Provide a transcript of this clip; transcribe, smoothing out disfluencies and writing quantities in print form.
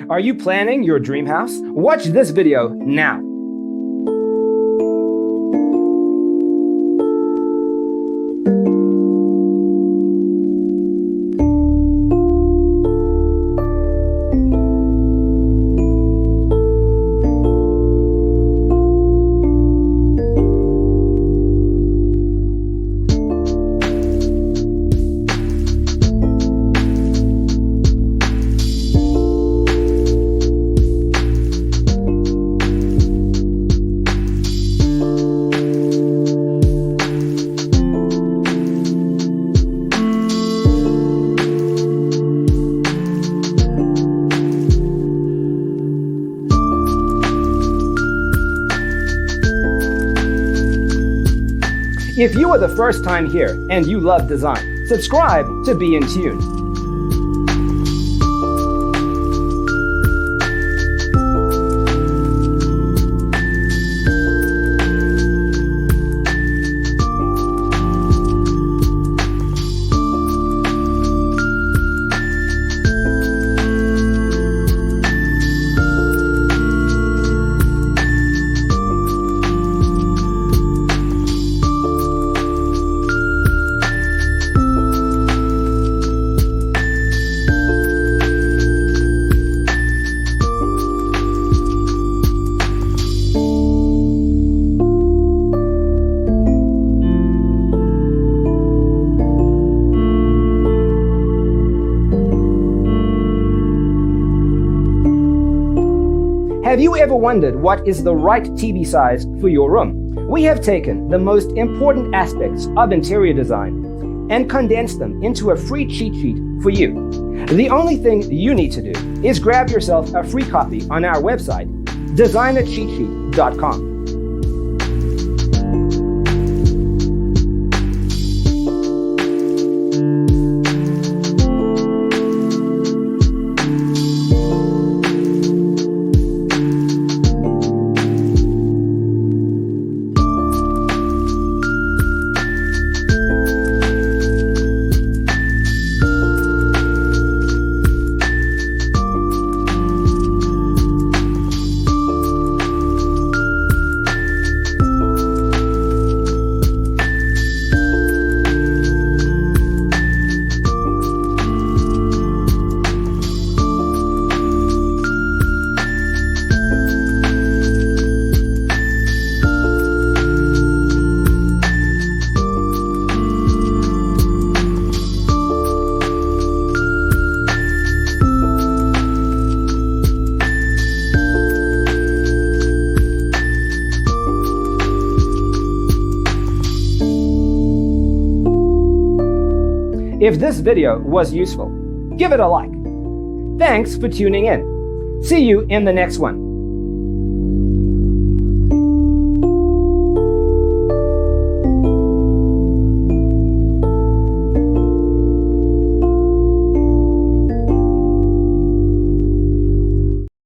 Are you planning your dream house? Watch this video now. If you are the first time here and you love design, subscribe to be in tune. Have you ever wondered what is the right TV size for your room? We have taken the most important aspects of interior design and condensed them into a free cheat sheet for you. The only thing you need to do is grab yourself a free copy on our website, designercheatsheet.com. If this video was useful, give it a like. Thanks for tuning in. See you in the next one.